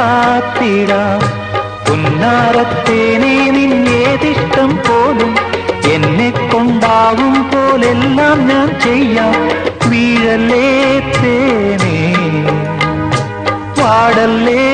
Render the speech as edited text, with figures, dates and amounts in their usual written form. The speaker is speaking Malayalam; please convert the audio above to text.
കാത്തിടാം. പുന്നാരത്തേനെ നിന്നേതിഷ്ടം പോലും എന്നെ കൊണ്ടാവും പോലെല്ലാം ഞാൻ ചെയ്യാം. വീഴല്ലേ തേനേ, പാടല്ലേ